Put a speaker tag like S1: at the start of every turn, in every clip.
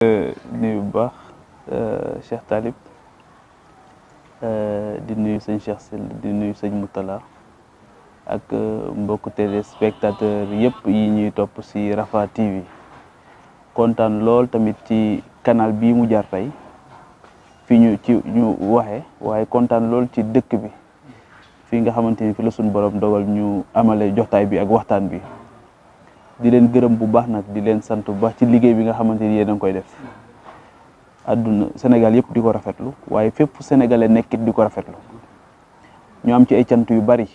S1: nuyu bu baax Cheikh Talib di nuyu sëñ Cheikh Sil di nuyu sëñ Moutala ak mbokku téléspectateur yëpp yi ñuy topp ci Rafah TV kontaan lool tamit ci canal bii mu jaar tey fi ñu waxe waaye kontaan lool ci dëkk bi fii nga xamante ni fi la suñu borom dogal ñu amale jotaay bi ak waxtaan bi di leen gërëm bu baax nag di leen sant bu baax ci liggéey bi nga xamante ni yéen a ngi koy def àdduna Sénégal yëpp di ko rafetlu waaye fépp sénégalais nekkit di ko rafetlu ñu am ci ay cant yu bari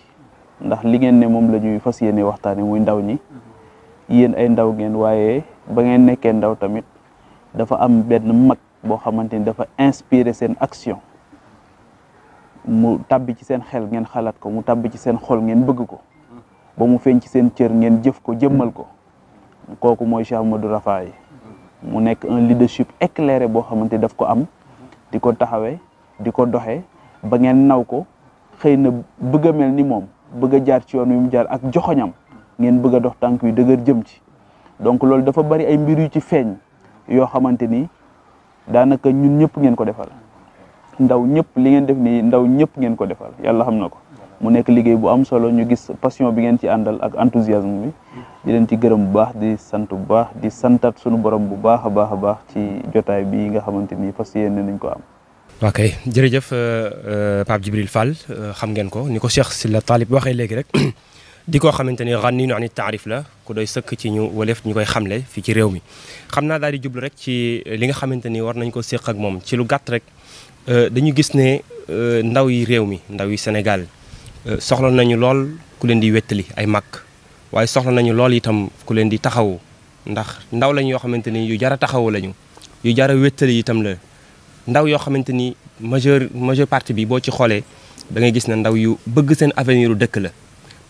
S1: ndax li ngeen ne moom la ñuy fas yéene waxtaane muy ndaw ñi yéen ay ndaw ngeen waaye ba ngeen nekkee ndaw tamit dafa am benn mag boo xamante ni dafa inspiré seen action mu tabbi ci seen xel ngeen xalaat ko mu tabbi ci seen xol ngeen bëgg ko ba mu feeñ ci seen cër ngeen jëf ko jëmmal ko kooku mooy Cheikh Ahmadou Rafah yi mu nekk un leadership éclairé boo xamante daf ko am di ko taxawee di ko doxee ba ngeen naw ko xëy na bëgg a mel ni moom bëgg a jaar ci yoon wi mu jaar ak joxoñam ngeen bëgg a dox tànk yu dëgër jëm ci donc loolu dafa bari ay mbir yu ci feeñ yoo xamante ni daanaka ñun ñëpp ngeen ko defal ndaw ñëpp li ngeen def nii ndaw ñëpp ngeen ko defal yàlla xam na ko mu nekk liggéey bu am solo ñu gis passion bi ngeen ci àndal ak enthousiasme bi di leen ci gërëm bu baax di sant bu baax di santat sunu borom bu baax a baax ci jotaay bi nga xamante ni fas yéene nañ ko am.
S2: ok jërëjëf Pape Djibril Fall xam ngeen ko ni ko Cheikh Sylla Talib waxee léegi rek di ko xamante ni ganiinu ani taarif la ku doy sëkk ci ñu waleef ñu koy xamle fii ci réew mi xam naa daal di jublu rek ci li nga xamante ni war nañ ko séq ak moom ci lu gàtt rek dañu gis ne ndaw yi réew mi ndaw yi Sénégal soxla nañu lool ku leen di wettali ay mag waaye soxla nañu lool itam ku leen di taxawu ndax ndaw lañ yoo xamante ni yu jar a taxawu lañu yu jar a wettali itam la ndaw yoo xamante ni majeure partie bi boo ci xoolee da ngay gis ne ndaw yu bëgg seen avenir u dëkk la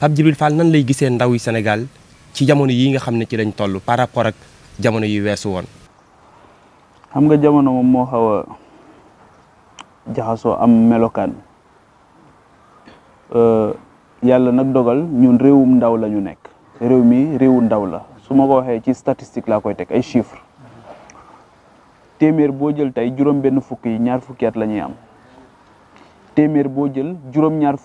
S2: Pape Djibril Fall nan lay gisee ndaw yi Sénégal ci jamono yi nga xam ne ci lañ toll par rapport ak jamono yu weesu woon.
S1: xam nga jamono moom moo xaw a jaxasoo am melokaan yàlla nag dogal ñun réewum ndaw la ñu nekk réew mi réewu ndaw la su ma ko waxee ci statistique laa koy teg ay chiffres téeméer boo jël tey juróom-benn fukk yi ñaar fukki at la ñuy am téeméer boo jël juróom-ñaar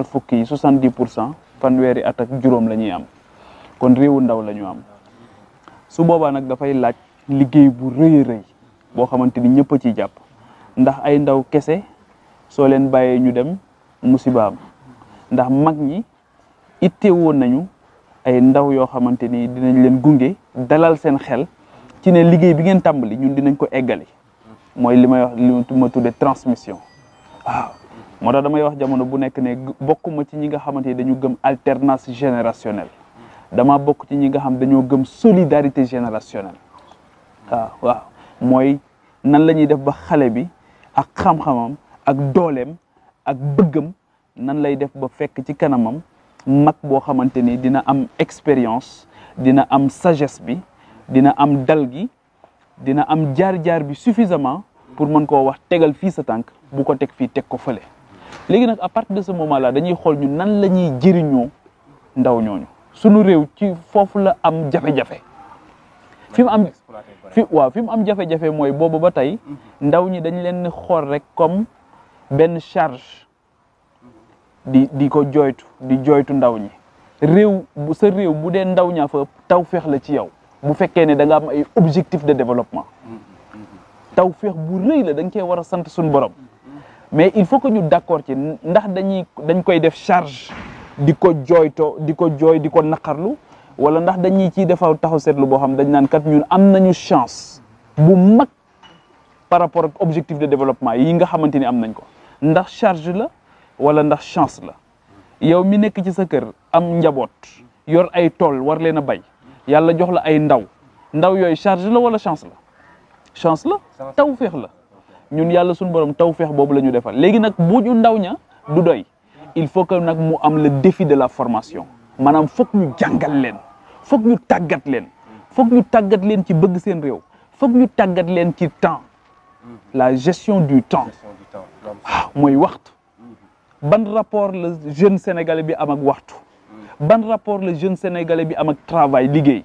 S1: fukki yi 70% fanweeri at ak juróom la ñuy am kon réewu ndaw la ñu am su boobaa nag dafay laaj liggéey bu rëy a rëy boo xamante ni ñëpp a ciy jàpp ndax ay ndaw kese soo leen bàyyee ñu dem musibaam ndax mag ñi itte woon nañu ay ndaw yoo xamante ni dinañ leen gunge dalal seen xel ci ne liggéey bi ngeen tàmbali ñun dinañ ko eggali mooy li may wax li ma tuddee transmission waaw moo tax damay wax jamono bu nekk ne bokkuma ci ñi nga xamante ni dañu gëm alternance générationnelle dama bokk ci ñi nga xam dañoo gëm solidarité générationnelle waaw mooy nan la ñuy def ba xale bi ak xam-xamam ak dooleem ak bëggam nan lay def ba fekk ci kanamam mag boo xamante ni dina am expérience dina am sagesse bi dina am dal gi dina am jaar-jaar bi suffisamment pour mën koo wax tegal fii sa tànk bu ko teg fii teg ko fële léegi nag à partir de ce moment là dañuy xool ñu nan la ñuy jëriñoo ndaw ñooñu sunu réew ci foofu la am jafe-jafe fi mu am jafe-jafe mooy boobu ba tey ndaw ñi dañ leen xool rek comme benn charge di ko jooytu ndaw ñi sa réew bu dee ndaw ñaa fa tawfeex la ci yow bu fekkee ne da nga am ay objectif de développement tawfeex bu rëy la da nga cee war a sant suñu borom mais il faut que ñu d'accord ci ndax dañ koy def charge di ko jooy di ko naqarlu wala ndax dañuy ciy defaw taxaw seetlu boo xam dañ naan kat ñun am nañu chance bu mag par rapport ak objectif de développement yi nga xamante ni am nañ ko ndax charge la wala ndax chance la yow mi nekk ci sa kër am njaboot yor ay tool war leen a bay yàlla jox la ay ndaw yooyu charge la wala chance la tawfeex la ñun yàlla suñu borom tawfeex boobu la ñu defal léegi nag bu ñu ndaw ña du doy il faut que nag mu am le défi de la formation maanaam foog ñu jàngal leen foog ñu tàggat leen ci bëgg seen réew foog ñu tàggat leen ci temps la gestion du temps mooy waxtu ban rapport le jeune sénégalais bi am ak waxtu ban rapport le jeune sénégalais bi am ak travail liggéey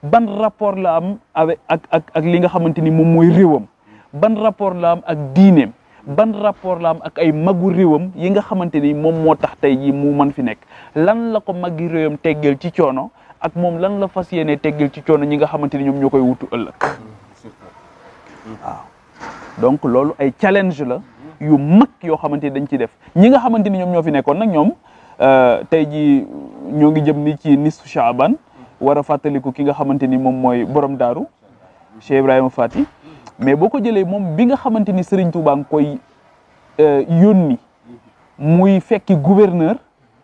S1: ban rapport la am avec ak li nga xamante ni moom mooy réewam, ban rapport la am ak diineem, ban rapport la am ak ay magu réewam yi nga xamante ni moom moo tax tey jii mu man fi nekk, lan la ko magi réewam teggeel ci coono ak moom lan la fas yéene teggeel ci coono ñi nga xamante ni ñoom ñoo koy wutu ëllëg. waaw donc loolu ay challenge la yu mag yoo xamante ni dañ ci def ñi nga xamante ni ñoom ñoo fi nekkoon nag ñoom tey jii ñoo ngi jëm ni ci nisfu Shaaban war a fàttaliku ki nga xamante ni moom mooy borom daaru Cheikh Ibrahima Fati, mais boo ko jëlee moom bi nga xamante ni Serigne Touba nga koy yónni muy fekki gouverneur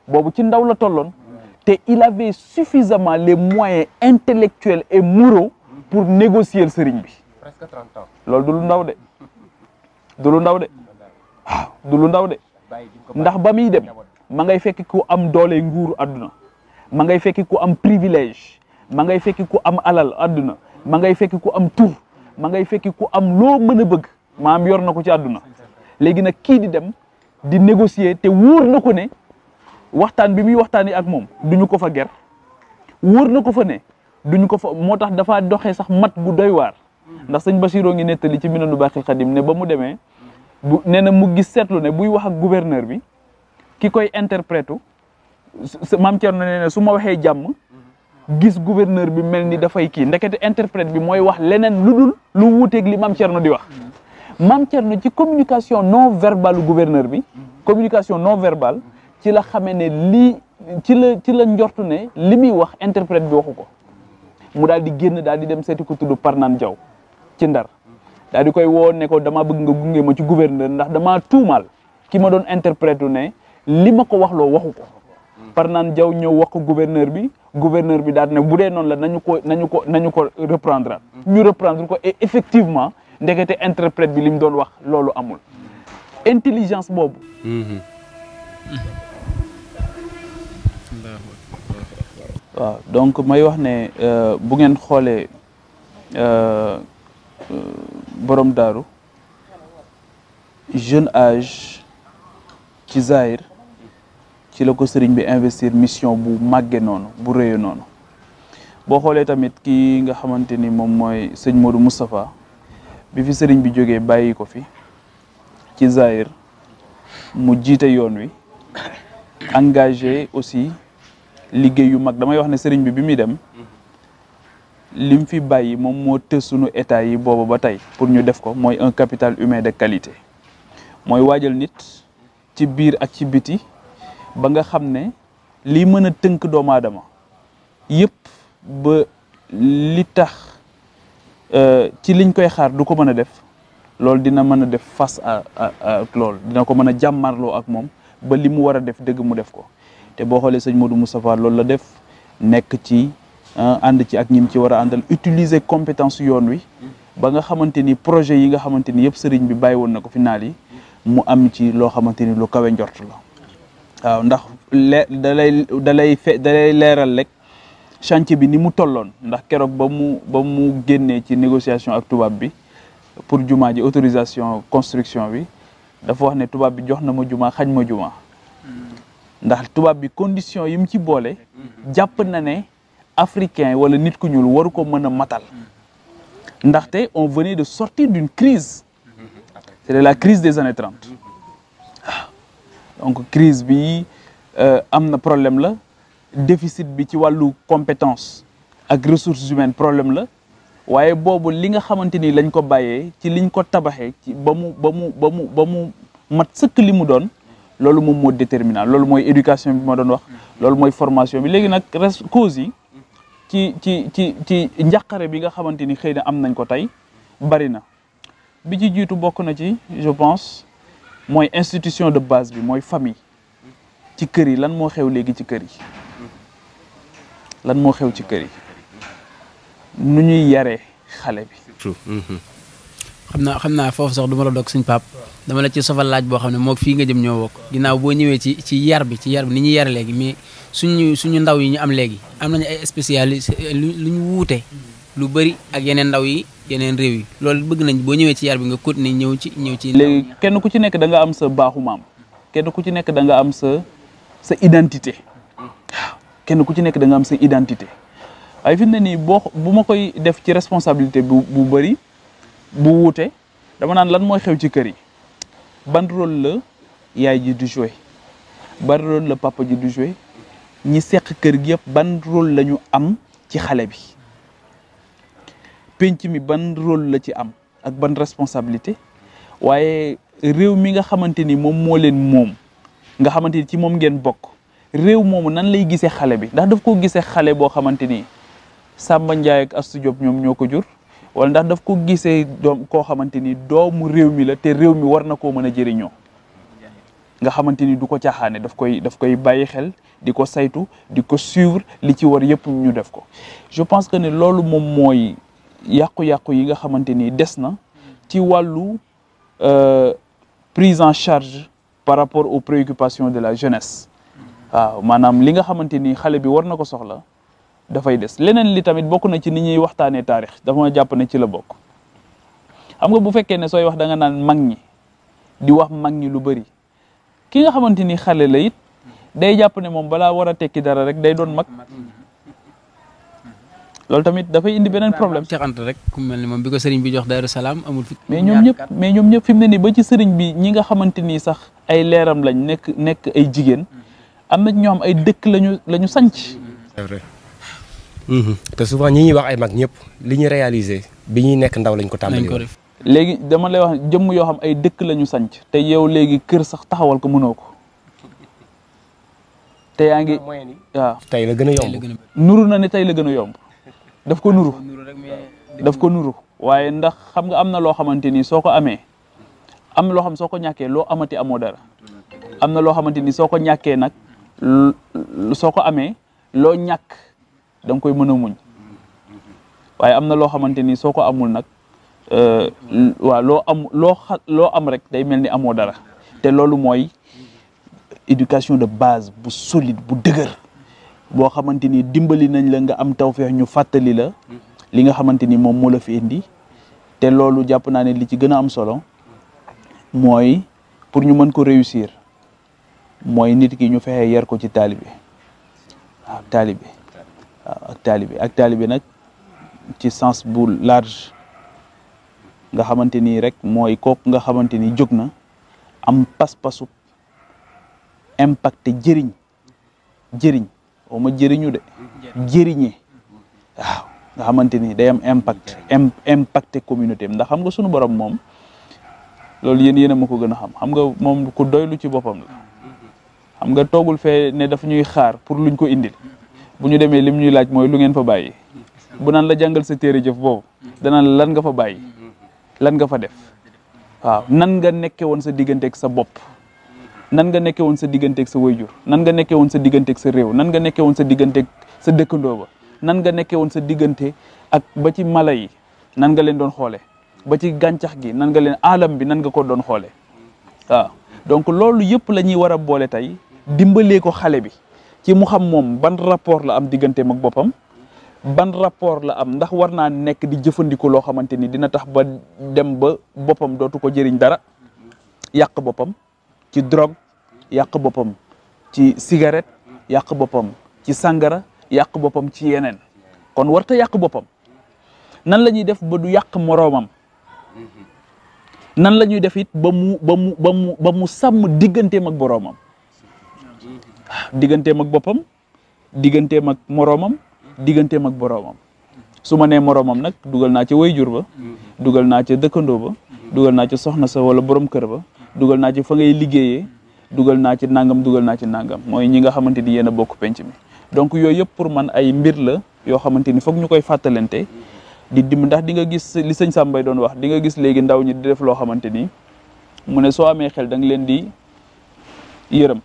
S1: boobu ci ndaw la tolloon te il avait suffisamment les moyens intellectuels et moraux pour négocier Serigne bi.
S2: presque 30 ans.
S1: loolu du lu ndaw de du lu ndaw de waaw du lu ndaw de ndax ba muy dem ma ngay fekki ku am doole nguuru àdduna, ma ngay fekki ku am privilège, ma ngay fekki ku am alal àdduna, ma ngay fekki ku am tur, ma ngay fekki ku am loo mën a bëgg maam yor na ko ci àdduna. léegi nag kii di dem di négocier te wóor na ko ne waxtaan bi muy waxtaanee ak moom duñu ko fa ger, wóor na ko fa ne duñu ko fa, moo tax dafa doxee sax mat gu doy waar. ndax sëñ Bachiroo ngi nettali ci Minanu Baaxil Xadim ne ba mu demee bu nee na mu gis seetlu ne buy wax ak gouverneur bi ki koy interpréter maam Thierno nee na su ma waxee jàmm gis gouverneur bi mel ni dafay kii ndekete interprète bi mooy wax leneen lu dul lu wuuteeg li maam Thierno di wax. maam Thierno ci communication non verbale gouverneur bi communication non verbale ci la xamee ne lii ci la njortu ne li muy wax interprète bi waxu ko mu daal di génn daal di dem seeti ko tudd Parnaan Jaw ci Ndar daal di koy woo ne ko dama bëgg nga gunge ma ci gouverneur ndax damaa tuumaal ki ma doon interprète ne li ma ko wax loo waxu ko. Parnaan Jaw ñëw wax ko gouverneur bi daal ne bu dee noonu la nañu ko reprendre ñu reprendre ko et effectivement ndekete interprète bi li mu doon wax loolu amul intelligence boobu. waaw donc may wax ne bu ngeen xoolee borom daaru jeune âge ci Zahir ci la ko sëriñ bi investir mission bu màgge noonu bu rëyee noonu boo xoolee tamit kii nga xamante ni moom mooy sëñ Modou Moustapha bi fi sëriñ bi jógee bàyyi ko fi ci Zahir mu jiite yoon wi engagé aussi liggéey yu mag damay wax ne sëriñ bi muy dem lim fi bàyyi moom moo tës sunu état yi boobu ba tey pour ñu def ko mooy un capital humain de qualité mooy waajal nit ci biir ak ci biti ba nga xam ne lii mën a tënk doomu aadama yëpp ba li tax ci liñ koy xaar du ko mën a def loolu dina mën a def face à loolu dina ko mën a jàmmarloo ak moom ba li mu war a def dëgg mu def ko te boo xoolee sëñ Modou Moustapha loolu la def nekk ci ànd ci ak ñim ci war a àndal utiliser compétence yoon wi ba nga xamante ni projet yi nga xamante ni yëpp sëriñ bi bàyyi woon na ko fi naal yi mu am ci loo xamante ni lu kawe njort la waaw ndax da lay leeral rek chantier bi ni mu tolloon ndax keroog ba mu génnee ci négociation ak tubaab bi pour jumaa ji autorisation construction bi dafa wax ne tubaab bi jox na ma jumaa xañ ma jumaa ndax tubaab bi condition yi mu ci boole jàpp na ne africain wala nit ku ñuul waru ko mën a matal ndaxte on venait de sortir d'une crise c'était la crise des années 30 donc crise bi am na problème la déficit bi ci wàllu compétence ak ressources humaines problème la waaye boobu li nga xamante ni lañ ko bàyyee ci liñ ko tabaxee ci ba mu mat sëkk li mu doon loolu moom moo déterminant loolu mooy éducation bi ma doon wax loolu mooy formation bi léegi nag cause yi ci njàqare bi nga xamante ni xëy na am nañ ko tey bari na bi ci jiitu bokk na ci je pense mooy institution de base bi mooy famille ci kër yi lan moo xew léegi ci kër yi lan moo xew ci kër yi nu ñuy yaree xale bi.
S3: xam naa foofu sax du ma la dog suñ pap dama la ci sofal laaj boo xam ne moo fii nga jëm ñoo bokk ginnaaw boo ñëwee ci yar bi ni ñuy yare léegi mais suñu ndaw yi ñu am léegi am nañu ay spécialistes lu ñu wuute lu bëri ak yeneen ndaw yi yeneen réew yi loolu bëgg nañ boo ñëwee ci yar bi nga continuer ñëw ci
S1: léegi kenn ku ci nekk da nga am sa baaxu maam kenn ku ci nekk da nga am sa identité waaw kenn ku ci nekk da nga am sa identité waaye fi mu ne nii bu ma koy def ci responsabilité bu bëri bu wuute dama naan lan mooy xew ci kër yi ban rôle la yaay ji du jouer ban rôle la papa ji du jouer ñi seq kër gi yëpp ban rôle la ñu am ci xale bi penc mi ban rôle la ci am ak ban responsabilité waaye réew mi nga xamante ni moom moo leen moom nga xamante ni ci moom ngeen bokk réew moomu nan lay gisee xale bi ndax daf ko gisee xale boo xamante ni Samba Ndiaye ak Astou Diop ñoom ñoo ko jur wala ndax daf ko gisee doom koo xamante ni doomu réew mi la te réew mi war na koo mën a jëriñoo nga xamante ni du ko caaxaane daf koy bàyyi xel di ko saytu di ko suivre li ci war yëpp ñu def ko je pense que ne loolu moom mooy yàqu-yàqu yi nga xamante ni des na ci wàllu prise en charge par rapport aux préoccupations de la jeunesse waaw maanaam li nga xamante ni xale bi war na ko soxla dafay des leneen li tamit bokk na ci ni ñuy waxtaanee taarix dafa ma jàpp ne ci la bokk xam nga bu fekkee ne sooy wax da nga naan mag ñi di wax mag ñi lu bëri ki nga xamante ni xale la it day jàpp ne moom balaa war a tekki dara rek day doon mag loolu tamit dafay indi beneen problème.
S3: Cheikh Anta rek ku mel ni moom bi ko sëriñ bi jox Daaru Salaam amul fi.
S1: mais ñoom ñëpp fi mu ne nii ba ci sëriñ bi ñi nga xamante ni sax ay leeram lañ nekk ay jigéen am na ñoo xam ay dëkk lañu sanc.
S2: c'est vrai te souvent ñi ñuy wax ay mag ñëpp li ñu réalisé bi ñuy nekk ndaw lañ ko tàmbali woon.
S1: léegi dama lay wax jëmm yoo xam ay dëkk lañu sanc te yow léegi kër sax taxawal ko mënoo ko te yaa ngi waaw.
S2: tey la gën a yomb
S1: nuru na ne tey la gën a yomb. daf ko nuru waaye ndax xam nga am na loo xamante ni soo ko amee am loo xam soo ko ñàkkee loo amati amoo dara am na loo xamante ni soo ko ñàkkee nag soo ko amee loo ñàkk da nga koy mën a muñ waaye am na loo xamante ni soo ko amul nag waaw loo am rek day mel ni amoo dara te loolu mooy éducation de base bu solide bu dëgër boo xamante ni dimbali nañ la nga am tawfeex ñu fàttali la li nga xamante ni moom moo la fi indi te loolu jàpp naa ne li ci gën a am solo mooy pour ñu mën ko réussir mooy nit ki ñu fexe yar ko ci taalibe waaw taalibe nag ci sens bu large nga xamante ni rek mooy kooku nga xamante ni jóg na am pas-pasu impacté jëriñ oo ma jëriñu de jëriñee waaw nga xamante ni day am impacté communauté am ndax xam nga sunu borom moom loolu yéen a ma ko gën a xam nga moom ku doylu ci boppam la xam nga toogul fee ne daf ñuy xaar pour luñ ko indil bu ñu demee lim ñuy laaj mooy lu ngeen fa bàyyi bu naan la jàngal sa téere jëf boobu danaan la lan nga fa bàyyi lan nga fa def waaw nan nga nekke woon sa digganteeg sa bopp nan nga nekkee woon sa digganteeg sa wayjur nan nga nekkee woon sa digganteeg sa réew nan nga nekkee woon sa digganteeg sa dëkkandoo ba nan nga nekkee woon sa diggante ak ba ci mala yi nan nga leen doon xoolee ba ci gàncax gi nan nga leen alam bi nan nga ko doon xoolee waaw donc loolu yëpp la ñuy war a boole tey dimbalee ko xale bi ci mu xam moom ban rapport la am digganteem ak boppam ban rapport la am ndax war naa nekk di jëfandikoo loo xamante ni dina tax ba dem ba boppam dootu ko jëriñ dara yàq boppam ci drogue yàq boppam ci cigarette yàq boppam ci sàngara yàq boppam ci yeneen kon warta yàq boppam nan la ñuy def ba du yàq moroomam nan la ñuy def it ba mu sàmm digganteem ak boroomam digganteem ak boppam digganteem ak moroomam digganteem ak boroomam su ma nee moroomam nag dugal naa ca wayjur ba dugal naa ca dëkkandoo ba dugal naa ca soxna sa wala borom kër ba dugal naa ci fa ngay liggéeyee dugal naa ci nangam mooy ñi nga xamante ni yéen a bokk penc mi donc yooyu yëpp pour man ay mbir la yoo xamante ni foog ñu koy fàttalante di ndax di nga gis li sëñ Sambay doon wax di nga gis léegi ndaw ñi di def loo xamante ni mu ne soo amee xel da nga leen di yërëm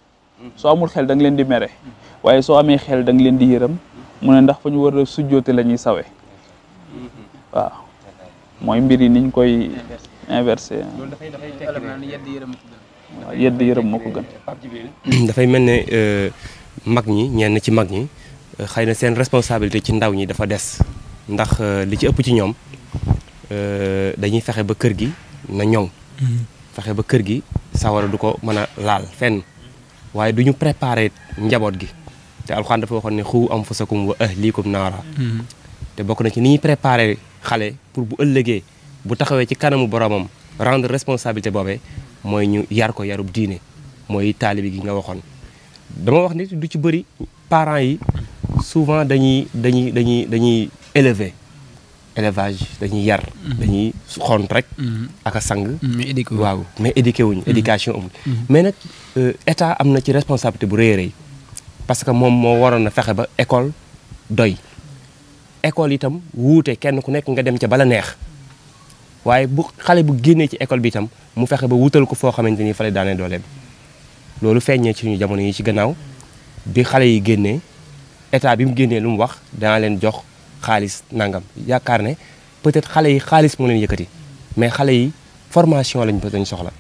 S1: soo amul xel da nga leen di mere waaye soo amee xel da nga leen di yërëm mu ne ndax fa ñu war a sujjoote la ñuy sawe waaw mooy mbir yi niñ koy inversé waaw yedd yërëm moo ko gën.
S2: dafay mel ne mag ñi ñenn ci mag ñi xëy na seen responsabilité ci ndaw ñi dafa des ndax li ci ëpp ci ñoom dañuy fexe ba kër gi na ñoŋ. fexe ba kër gi sawara du ko mën a laal fenn waaye du ñu préparer njaboot gi te te alxuraan dafa waxoon ne xu anfusakum wa ahlikum naara te bokk na ci ni ñuy préparer xale pour bu ëllëgee bu taxawee ci kanamu boromam rendre responsabilité boobee mooy ñu yar ko yarub diine mooy taalibi gi nga waxoon. dama wax ni du ci bëri parents yi souvent dañuy élever élevage dañuy yar. dañuy xont rek. ak a sang. waaw mais éduqué wuñu éducation amul. mais nag état am na ci responsabilité bu rëy a rëy parce que moom moo waroon a fexe ba école doy. école itam wuute kenn ku nekk nga dem ca bala neex waaye bu xale bu génnee ci école bi itam mu fexe ba wutal ko foo xamante ni fa lay daanee dooleem loolu feeñee ci suñu jamono yi ci gannaaw bi xale yi génnee état bi mu génnee lu mu wax dana leen jox xaalis nangam yaakaar ne peut-être xale yi xaalis moo leen yëkkati mais xale yi formation lañ soxla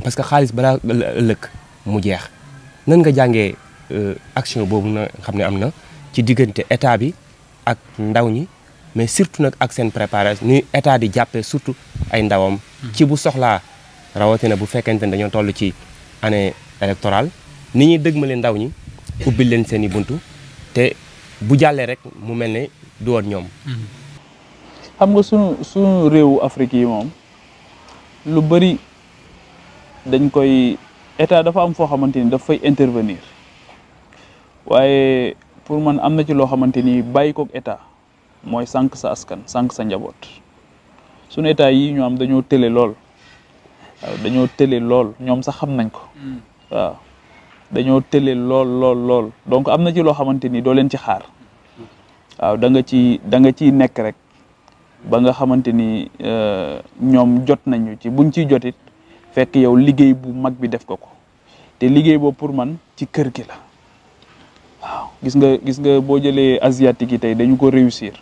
S2: parce que xaalis balaa ëllëg mu jeex nan nga jàngee action boobu na xam ne am na ci diggante état bi ak ndaw ñi mais surtout nag ak seen préparation ni état di jàppee surtout ay ndawam ci bu soxlaa rawatina bu fekkente ne dañoo toll ci année électorale ni ñuy dëgmale ndaw ñi ubbil leen seen i buntu te bu jàllee rek mu mel ne du woon ñoom.
S1: xam nga sunu réewu Afrique yi moom lu bëri dañ koy état dafa am foo xamante ni daf fay intervenir waaye pour man am na ci loo xamante ni bàyyi koog état mooy sànq sa askan sànq sa njaboot sunu état yi ñu am dañoo tële lool waaw dañoo tële lool ñoom sax xam nañ ko waaw dañoo tële lool donc am na ci loo xamante ni doo leen ci xaar waaw da nga ciy nekk rek ba nga xamante ni ñoom jot nañu ci buñ ciy jotit fekk yow liggéey bu mag bi def ko te liggéey boobu pour man ci kër gi la waaw gis nga boo jëlee asiatique yi tey dañu ko réussir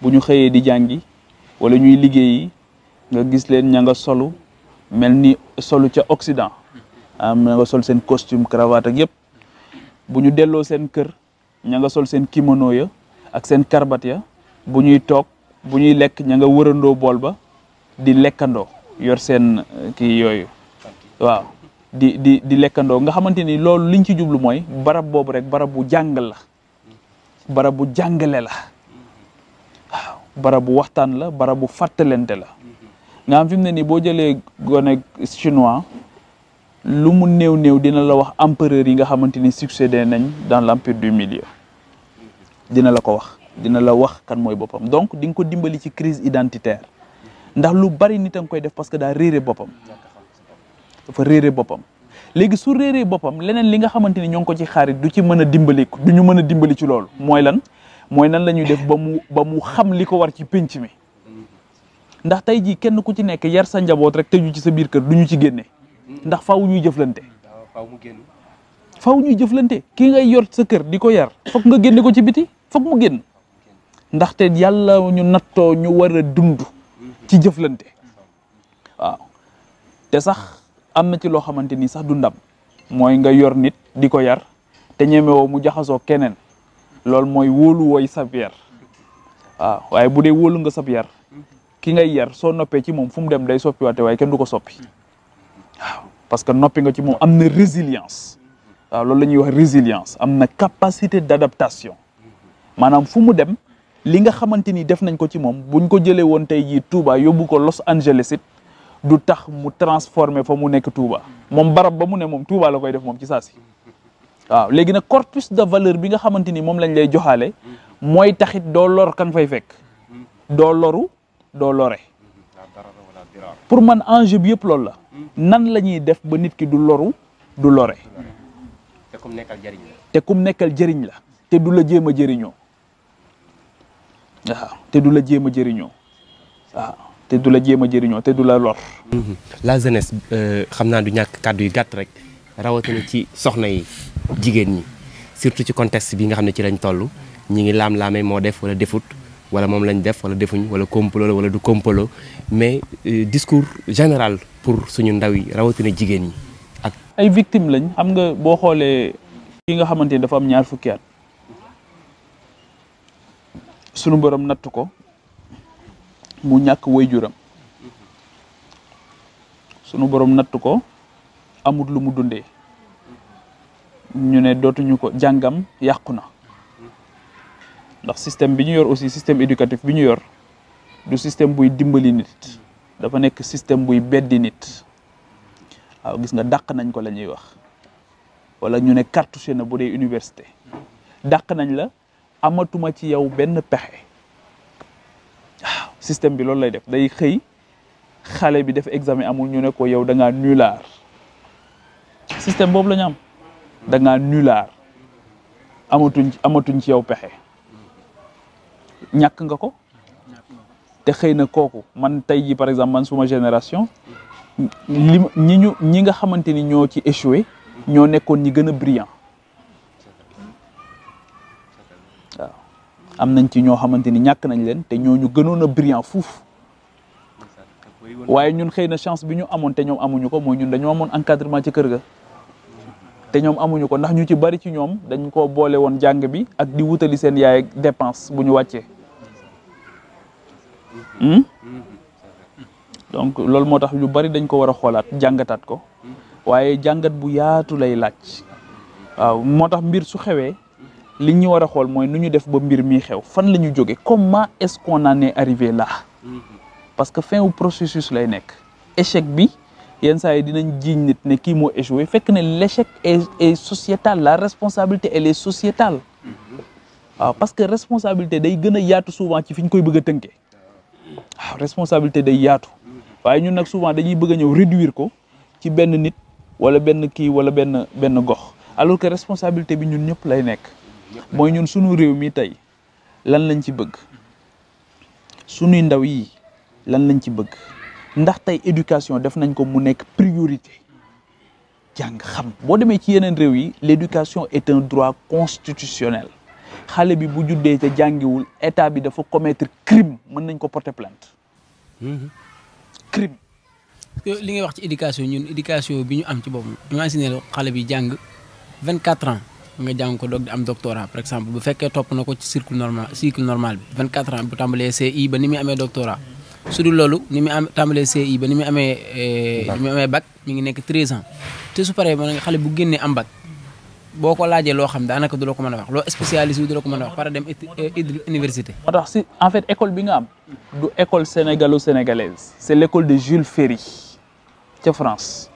S1: bu ñu xëyee di jàngi wala ñuy liggéeyi nga gis leen ña nga solu mel ni solu ca Occident ña nga sol seen costume cravate ak yëpp bu ñu delloo seen kër ña nga sol seen kimono ya ak seen karbat ya bu ñuy toog bu ñuy lekk ña nga wërandoo bool ba di lekkandoo yor seen kii yooyu waaw di lekkandoo nga xamante ni loolu liñ ci jublu mooy barab boobu rek barab bu jàngal la barab bu jàngale la waaw barab bu waxtaan la barab bu fàttalente la nga xam fi mu ne nii boo jëlee gone chinois lu mu néew dina la wax empereur yi nga xamante ni succédé nañ dans l'empire du milieu dina la ko wax dina la wax kan mooy boppam donc di nga ko dimbali ci crise identitaire ndax lu bari nit a nga koy def parce que daa réere boppam dafa réere boppam léegi su réeree boppam leneen li nga xamante ni ñoo ngi ko ci xaarit du ci mën a dimbali du ñu mën a dimbali ci loolu mooy lan mooy nan la ñuy def ba mu xam li ko war ci pénc mi ndax tey jii kenn ku ci nekk yar sa njaboot rek tëju ci sa biir kër du ñu ci génne ndax faaw ñuy jëflante faaw ñuy jëflante ki ngay yor sa kër di ko yar foog nga génne ko ci biti foog mu génn ndaxte yàlla ñu nattoo ñu war a dund ci jëflante waaw te sax am na ci loo xamante ni sax du ndam mooy nga yor nit di ko yar te ñemewoo mu jaxasoo keneen loolu mooy wóolu wooy sab yar waaw waaye bu dee wóolu nga sab yar ki ngay yar soo noppee ci moom fu mu dem day soppiwaate waaye kenn du ko soppi waaw parce que noppi nga ci moom am na résilience waaw loolu la ñuy wax résilience am na capacité d'adaptation maanaam fu mu dem li nga xamante ni def nañ ko ci moom buñ ko jëlee woon tey jii Touba yóbbu ko Los Angeles it du tax mu transformé fa mu nekk Touba moom barab ba mu ne moom Touba la koy def moom ci saa si waaw léegi nag corpus de valeur bi nga xamante ni moom lañ lay joxaale mooy taxit doo lor kan fay fekk doo loru doo lore pour man enjeu bi yëpp loolu la nan la ñuy def ba nit ki du loru du lore
S2: te kum nekkal jëriñ la
S1: te kum nekkal jëriñ la te du la jéem a jëriñoo waaw te du la jéem a jëriñoo waaw te du la jéem a jëriñoo te du la lor.
S2: la jeunesse xam naa du ñàkk kàddu yu gàtt rek rawatina ci soxna yi jigéen ñi surtout ci contexte bi nga xam ne ci lañ toll ñi ngi laam-laamee moo def wala defut wala moom lañ def wala defuñ wala complot la wala du complot mais discours général pour suñu ndaw yi rawatina jigéen ñi ak.
S1: ay victimes lañ xam nga boo xoolee ki nga xamante ni dafa am ñaar fukki at sunu borom nattu ko mu ñàkk waajuram sunu borom nattu ko amut lu mu dundee ñu ne dootuñu ko jàngam yàqu na ndax système bi ñu yor aussi système éducatif bi ñu yor du système buy dimbali nit dafa nekk système buy beddi nit waaw gis nga dàq nañ ko la ñuy wax wala ñu ne cartouché na bu dee université dàq nañ la amatuma ci yow benn pexe waaw système bi loolu lay def day xëy xale bi def examen amul ñu ne ko yow da ngaa nulaar système boobu la ñu am da ngaa nulaar amatuñ ci yow pexe ñàkk nga ko te xëy na kooku man tey ji par exemple man suma génération ñi nga xamante ni ñoo ci échoué ñoo nekkoon ñi gën a brillant waaw am nañ ci ñoo xamante ni ñàkk nañ leen te ñooñu gënoon a brillant fuuf waaye ñun xëy na chance bi ñu amoon te ñoom amuñu ko mooy ñun dañoo amoon encadrement ci kër ga te ñoom amuñu ko ndax ñu ci bari ci ñoom dañ ko boole woon jàng bi ak di wutali seen yaay dépense bu ñu wàccee donc loolu moo tax lu bari dañ ko war a xoolaat jàngataat ko waaye jàngat bu yaatu lay laaj waaw moo tax mbir su xewee li ñu war a xool mooy nu ñu def ba mbir mi xew fan la ñu jóge comment est-ce qu'on en est arrivé là parce que fin wu processus lay nekk échec bi yenn saa yi dinañ jiiñ nit ne kii moo échoué fekk ne l'échec est sociétal la responsabilité elle est sociétale waaw parce que responsabilité day gën a yaatu souvent ci fi ñu koy bëgg a tënkee waaw responsabilité day yaatu waaye ñun nag souvent dañuy bëgg a ñëw réduire ko ci benn nit wala benn kii wala benn gox alors que responsabilité bi ñun ñëpp lay nekk mooy ñun sunu réew mi tey lan lañ ci bëgg sunuy ndaw yi lan lañ ci bëgg ndax tey éducation def nañ ko mu nekk priorité jàng xam boo demee ci yeneen réew yi l'éducation est un droit constitutionnel xale bi bu juddee te jàngiwul état bi dafa commettre crime mën nañ ko porter plainte crime
S3: li ngay wax ci éducation ñun éducation bi ñu am ci boobu imaginer xale bi jàng 24 ans nga jàng ko doog di am doctorat par exemple bu fekkee topp na ko ci cycle normal bi 24 ans bu tàmbalee CI ba ni muy amee doctorat su dul loolu ni muy am tàmbalee CI ba ni muy amee bac mi ngi nekk 13 ans te su paree mën nga xale bu génnee am bac boo ko laajee loo xam daanaka du la ko mën a wax loo spécialisé du la ko mën a wax para dem université.
S1: moo tax si en fait école bi nga am du école sénégalo-sénégalaise c'est l'école de Jules Ferry ca France.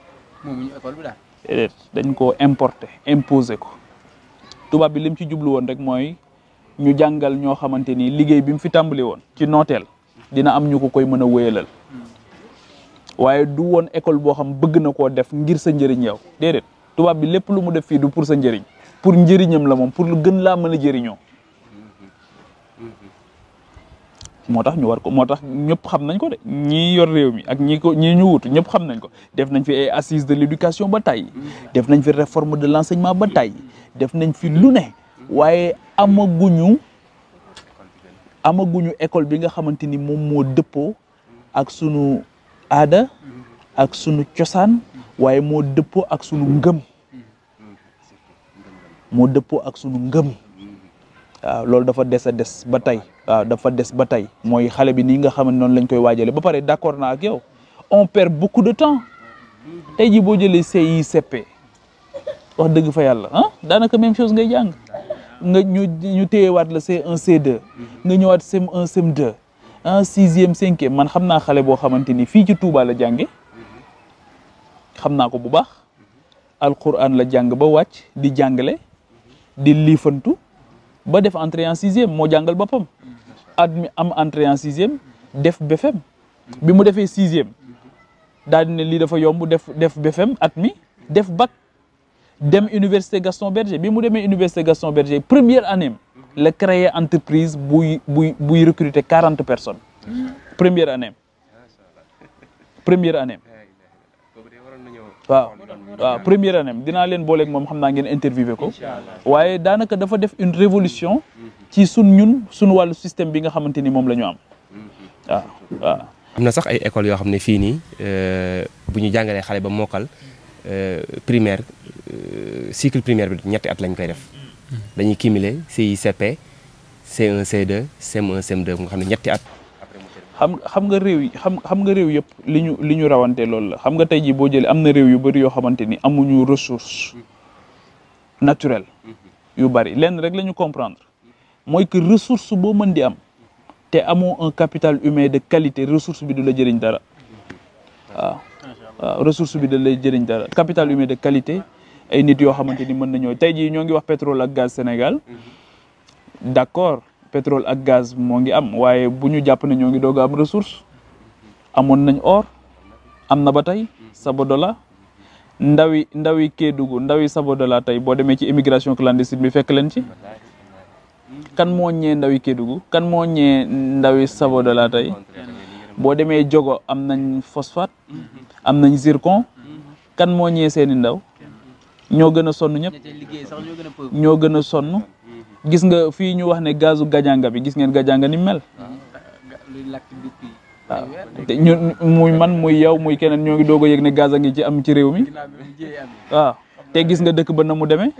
S3: moomu ñu école bi daal.
S1: dañ ko importer imposer ko tubaab bi lim ci jublu woon rek mooy ñu jàngal ñoo xamante ni liggéey bi mu fi tàmbali woon ci nooteel dina am ñu ko koy mën a wéyalal waaye du woon école boo xam bëgg na koo def ngir sa njëriñ yow déedéet tubaab bi lépp lu mu def fii du pour sa njëriñ pour njëriñam la moom pour lu gën laa mën a jëriñoo moo tax ñu war ko moo tax ñëpp xam nañ ko de ñii yor réew mi ak ñii ñu wut ñëpp xam nañ ko def nañ fi ay assises de l'éducation ba tey def nañ fi réforme de l'enseignement ba tey def nañ fi lu ne waaye amaguñu école bi nga xamante ni moom moo dëppoo ak sunu aada ak sunu cosaan waaye moo dëppoo ak sunu ngëm waaw loolu dafa des a des ba tey waaw dafa des ba tey mooy xale bi nii nga xam ne noonu lañ koy waajale ba pare d'accord naa ak yow on perd beaucoup de temps tey jii boo jëlee CICP wax dëgg fa yàlla daanaka même chose ngay jàng nga ñu téyewaat la C1 C2 nga ñëwaat CM1 CM2 sixième cinquième man xam naa xale boo xamante ni fii ci Touba la jànge xam naa ko bu baax alquran la jàng ba wàcc di jàngale di liifantu ba def entrée en sixième moo jàngal boppam admis am entrée en sixième def BFEM bi mu defee sixième daal di ne lii dafa yomb def BFEM admis def bac dem université Gaston Berger bi mu demee université Gaston Berger première année la créer entreprise buy recruter 40 personnes première année waaw première année dinaa leen booleeg moom xam naa ngeen interviewé ko waaye daanaka dafa def une révolution ci ñun wàllu système bi nga xamante ni moom la ñu am waaw.
S2: am na sax ay écoles yoo xam ne fii nii bu ñu jàngalee xale ba mokkal primaire cycle primaire bi ñetti at lañ koy def dañuy cumuler CICP C1 C2 CM1 CM2 nga xam ne ñetti at.
S1: xam nga réew yi xam nga réew yëpp li ñu rawante loolu la xam nga tey jii boo jëlee am na réew yu bari yoo xamante ni amuñu ressource naturel yu bari lenn rek la ñu comprendre mooy que ressource boo mën di am te amoo un capital humain de qualité ressource bi du la jëriñ dara waaw ressource bi da lay jëriñ dara capital humain de qualité ay nit yoo xamante ni mën nañoo tey jii ñoo ngi wax pétrole ak gaz Sénégal d'accord pétrole ak gaz moo ngi am waaye bu ñu jàpp ne ñoo ngi doog a am ressource amoon nañ or am na ba tey Sabodola ndawi Kédougou ndawi Sabodola tey boo demee ci immigration clandestine bi fekk leen ci kan moo ñee ndawi Kédougou kan moo ñee ndawi Sabodola tey boo demee Diogo am nañ phosphate am nañ zircon kan moo ñee seeni ndaw ñoo gën a sonn ñëpp ñoo gën a sonn gis nga fii ñu wax ne gazu Gadianga bi gis ngeen Gadianga ni mel waaw te ñun muy man muy yow muy keneen ñoo ngi doog a yëg ne gaz a ngi ci am ci réew mi waaw te gis nga dëkk ba na mu demee.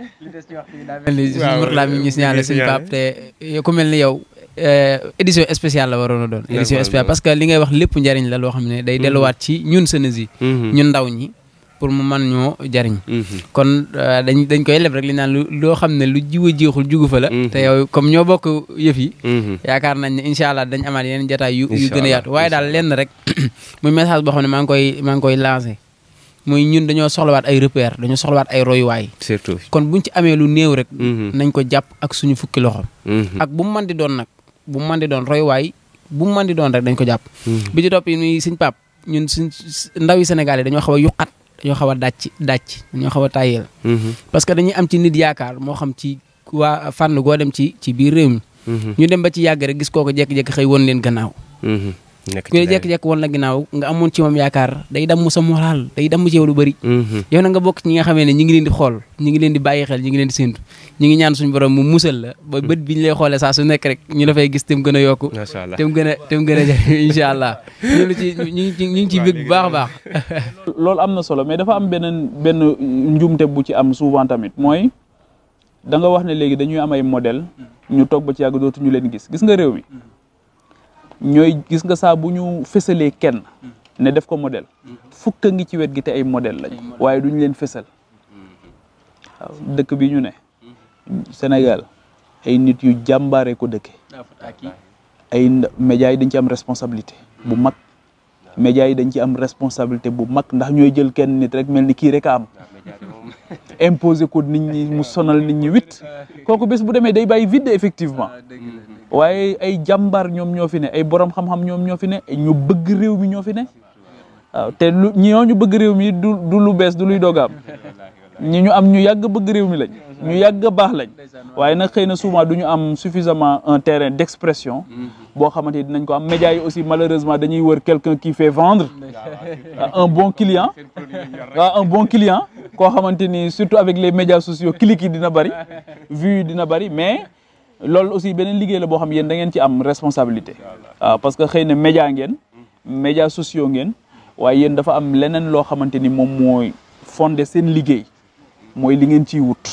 S3: waaw mi ngi signalé suñu Pape te ku mel ni yow édition spéciale la waroon a doon. édition spéciale parce que li ngay wax lépp njariñ la loo xam ne day delluwaat ci ñun jeunesse yi. ñun ndaw ñi pour mu mën ñoo jariñ. kon dañ koy leb rek li naan loo xam ne lu jiw a jeexul jugu fa la. te yow comme ñoo bokk yëf yi. yaakaar nañ ne incha allah dañ amaat yeneen jotaay yu gën a yaatu waaye daal lenn rek muy message boo xam ne maa ngi koy lancé. muy ñun dañoo soxlawaat ay repère dañoo soxlawaat ay royuwaay. surtout kon buñ ci amee lu néew rek. nañ ko jàpp ak suñu fukki loxo. ak bu mu mën di doon nag bu mu mën di doon royuwaay bu mu mën di doon rek dañ ko jàpp. bi ci topp yi muy Sëñ Pape ñun suñ ndawi Sénégal yi dañoo xaw a yuqat dañoo xaw a dàcc dañoo xaw a tàyyeel. parce que dañuy am ci nit yaakaar moo xam ci waa fànn goo dem ci biir réew mi. ñu dem ba ci yàgg rek gis koo ko jékki-jékki xëy woon leen gannaaw. ku ne jekk-jekk woon la ginnaaw nga amoon ci moom yaakaar day damm sa moral day damm ci yow lu bëri yow na nga bokk ci ñi nga xamee ne ñi ngi leen di xool ñi ngi leen di bàyyi xel ñi ngi leen di séntu ñi ngi ñaan suñu borom mu musal la ba bët bi ñu lay xoolee saa su nekk rek ñu la fay gis te mu gën a yokku te mu gën a jafe incha allah ñu ngi ciy bëgg bu baax a baax
S1: loolu am na solo mais dafa am benn njumte bu ci am souvent tamit mooy da nga wax ne léegi dañuy am ay modèle ñu toog ba ci yàgg dootu ñu leen gis nga réew mi ñooy gis nga saa bu ñu fësalee kenn ne def ko modèle fukk ngi ci wet gi te ay modèle lañ waaye duñu leen fësal waaw dëkk bi ñu ne Sénégal ay nit yu jàmbaare ko dëkke ay médias yi dañ ci am responsabilité bu mag médias yi dañ ci am responsabilité bu mag ndax ñooy jël kenn nit rek mel ni kii rek a am imposer ko nit ñi mu sonal nit ñi wit kooku bés bu demee day bàyyi vide effectivement waaye ay jàmbaar ñoom ñoo fi ne ay borom xam-xam ñoom ñoo fi ne ñu bëgg réew mi ñoo fi ne waaw te ñu bëgg réew mi du lu bees du luy dogaam ñu am ñu yàgg bëgg réew mi lañ ñu yàgg baax lañ waaye nag xëy na souvent du ñu am suffisamment un terrain d'expression boo xamante ni dinañ ko am médias yi aussi malheureusement dañuy wër quelqu'un qui fait vendre un bon client koo xamante ni surtout avec les médias sociaux clics yi dina bari vues yi dina bari mais loolu aussi beneen liggéey la boo xam yéen da ngeen ci am responsabilité waaw parce que xëy na médias sociaux ngeen waaye yéen dafa am leneen loo xamante ni moom mooy fondé seen liggéey mooy li ngeen ciy wut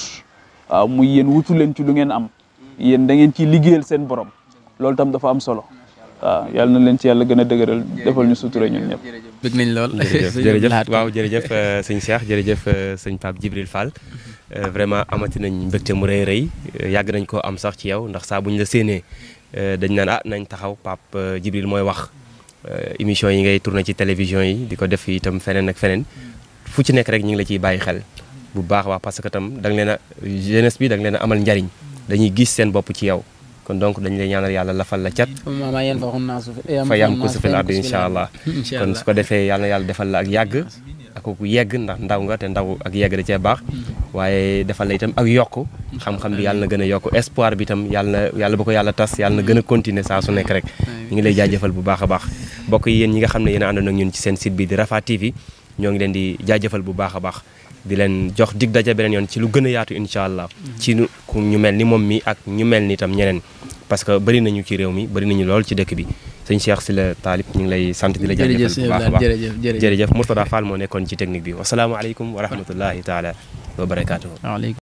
S1: waaw muy yéen wutu leen ci lu ngeen am yéen da ngeen ciy liggéeyal seen borom loolu tam dafa am solo waaw yàlla na leen ci yàlla gën a dëgëral defal ñu sutura ñun ñëpp.
S3: bëgg nañ lool.
S2: jërëjëf waaw jërëjëf sëñ Cheikh jërëjëf sëñ Pape Djibril Fall vraiment amati nañ mbégte mu rëy yàgg nañ koo am sax ci yow ndax saa buñ la séenee dañ naan nañ taxaw Pape Djibril mooy wax émission yi ngay tourné ci télévision yi di ko def itam feneen ak feneen fu ci nekk rek ñu ngi la ciy bàyyi xel bu baax wax parce que tam da nga leen a jeunesse bi da nga leen a amal njariñ dañuy gis seen bopp ci yow kon donc dañ lay ñaanal yàlla lafal la cat fa yam ko sufil ardi incha allah kon su ko defee yàlla na yàlla defal la ak yàgg ak ku yegg ndax ndaw nga te ndaw ak yegg da cee baax waaye defal la itam ak yokk xam-xam bi yàlla na gën a yokk espoir bi itam yàlla ba ko yàlla tas yàlla na gën a continuer saa su nekk rek ñu ngi lay jaajëfal bu baax a baax mbokk yi yéen ñi nga xam ne yéen a àndoon ak ñun ci seen site bi di Rafah TV ñoo ngi leen di jaajëfal bu baax a baax di leen jox dig daja beneen yoon ci lu gën a yaatu incha allah ci ñu mel ni moom mi ak ñu mel ni itam ñeneen parce que bëri nañu ci réew mi bëri nañu lool ci dëkk bi sëñ Cheikh Sylla Talib ñu ngi lay sant di la jaajëfal bu baax a baax jërëjëf Mourtada Fall moo nekkoon ci technique bi wasalaamaaleykum wa rahmatullahi taala wa barakaatuhu